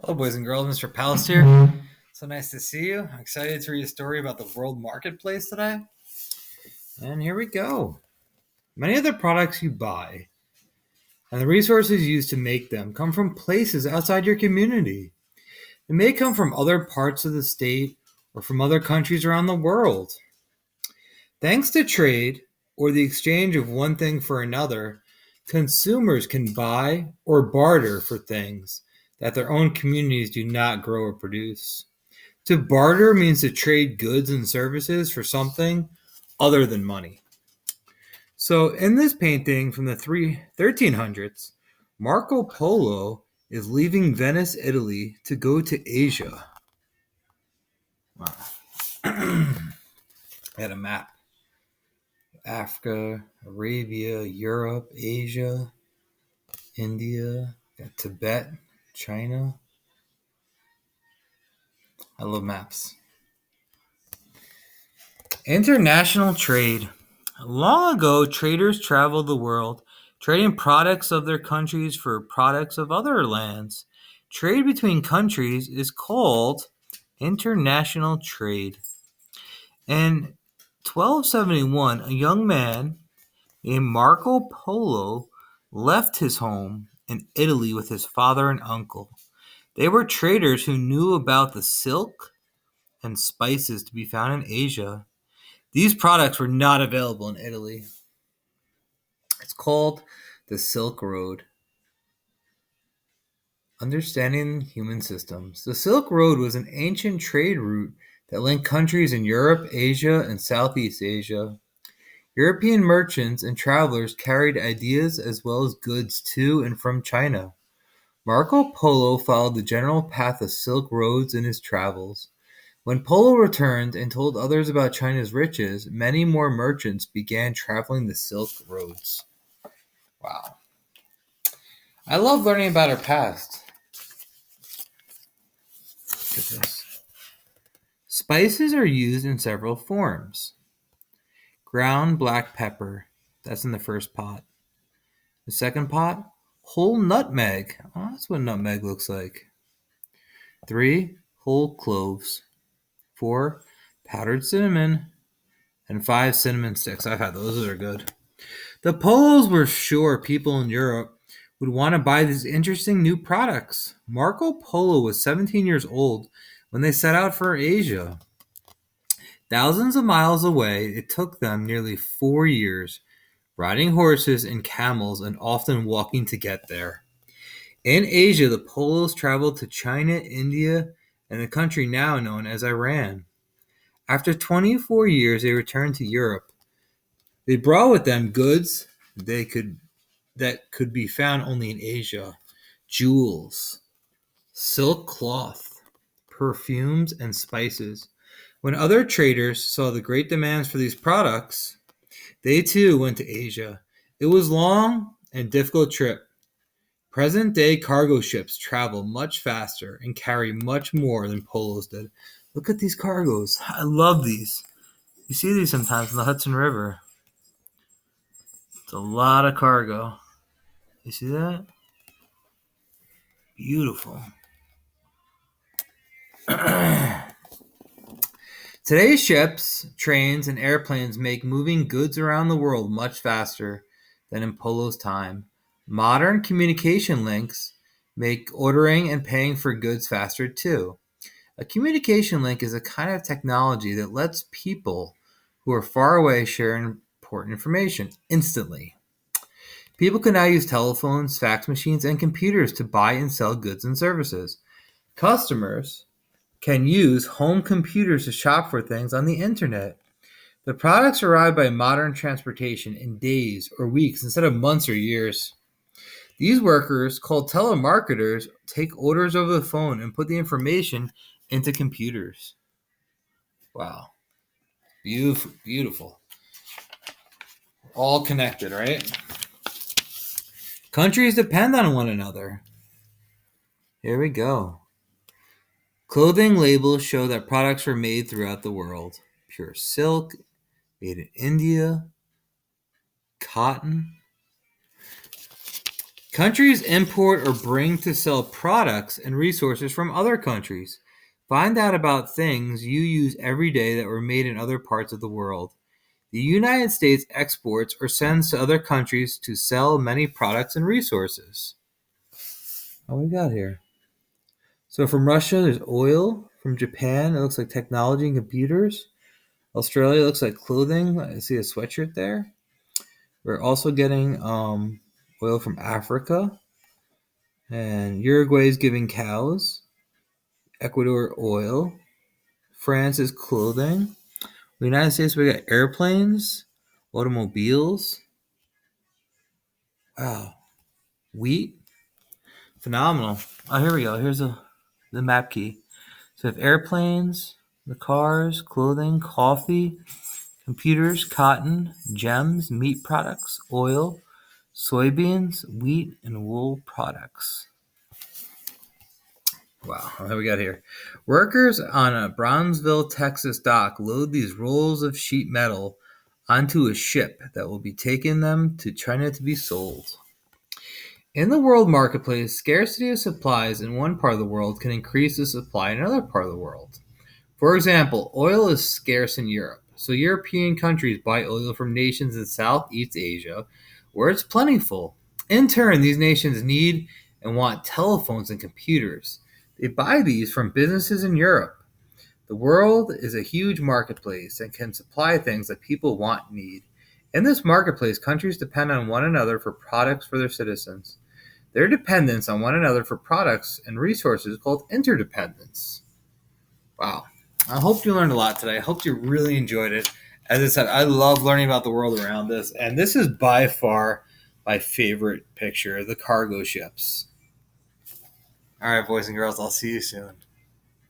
Hello, boys and girls. Mr. Palace here. So nice to see you. I'm excited to read a story about the world marketplace today. And here we go. Many of the products you buy and the resources used to make them come from places outside your community. It may come from other parts of the state or from other countries around the world. Thanks to trade or the exchange of one thing for another, consumers can buy or barter for things that their own communities do not grow or produce. To barter means to trade goods and services for something other than money. So, in this painting from the 1300s, Marco Polo is leaving Venice, Italy to go to Asia. Wow. Had a map. Africa, Arabia, Europe, Asia, India, Tibet, China. I love maps. International trade. Long ago, traders traveled the world, trading products of their countries for products of other lands. Trade between countries is called international trade. In 1271, a young man named Marco Polo left his home in Italy with his father and uncle. They were traders who knew about the silk and spices to be found in Asia. These products were not available in Italy. It's called the Silk Road. Understanding human systems. The Silk Road was an ancient trade route that linked countries in Europe, Asia, and Southeast Asia. European merchants and travelers carried ideas as well as goods to and from China. Marco Polo followed the general path of Silk Roads in his travels. When Polo returned and told others about China's riches, many more merchants began traveling the Silk Roads. Wow. I love learning about our past. Look at this. Spices are used in several forms. Ground black pepper, that's in the first pot. The second pot, whole nutmeg. Oh, that's what nutmeg looks like. 3, whole cloves. 4, powdered cinnamon. And 5, cinnamon sticks. I've had those. Those are good. The Polos were sure people in Europe would want to buy these interesting new products. Marco Polo was 17 years old when they set out for Asia. Thousands of miles away, it took them nearly 4 years, riding horses and camels and often walking to get there. In Asia, the Polos traveled to China, India, and the country now known as Iran. After 24 years, they returned to Europe. They brought with them goods that could be found only in Asia: jewels, silk cloth, perfumes, and spices. When other traders saw the great demands for these products, they too went to Asia. It was a long and difficult trip. Present-day cargo ships travel much faster and carry much more than polos did. Look at these cargoes. I love these. You see these sometimes in the Hudson River. It's a lot of cargo. You see that? Beautiful. Today's ships, trains, and airplanes make moving goods around the world much faster than in Polo's time. Modern communication links make ordering and paying for goods faster too. A communication link is a kind of technology that lets people who are far away share important information instantly. People can now use telephones, fax machines, and computers to buy and sell goods and services. Customers can use home computers to shop for things on the internet. The products arrive by modern transportation in days or weeks instead of months or years. These workers, called telemarketers, take orders over the phone and put the information into computers. Wow. Beautiful, beautiful. All connected, right? Countries depend on one another. Here we go. Clothing labels show that products were made throughout the world. Pure silk, made in India, cotton. Countries import or bring to sell products and resources from other countries. Find out about things you use every day that were made in other parts of the world. The United States exports or sends to other countries to sell many products and resources. What we got here? So from Russia, there's oil. From Japan, it looks like technology and computers. Australia looks like clothing. I see a sweatshirt there. We're also getting oil from Africa. And Uruguay is giving cows. Ecuador, oil. France is clothing. The United States, we got airplanes, automobiles. Wow. Wheat. Phenomenal. Oh, here we go. Here's the map key. So we have airplanes, the cars, clothing, coffee, computers, cotton, gems, meat products, oil, soybeans, wheat, and wool products. Wow, what we got here? Workers on a Brownsville, Texas dock load these rolls of sheet metal onto a ship that will be taking them to China to be sold. In the world marketplace, scarcity of supplies in one part of the world can increase the supply in another part of the world. For example, oil is scarce in Europe, so European countries buy oil from nations in Southeast Asia where it's plentiful. In turn, these nations need and want telephones and computers. They buy these from businesses in Europe. The world is a huge marketplace and can supply things that people want and need. In this marketplace, countries depend on one another for products for their citizens. Their dependence on one another for products and resources is called interdependence. Wow. I hope you learned a lot today. I hope you really enjoyed it. As I said, I love learning about the world around us, and this is by far my favorite picture, the cargo ships. All right, boys and girls, I'll see you soon.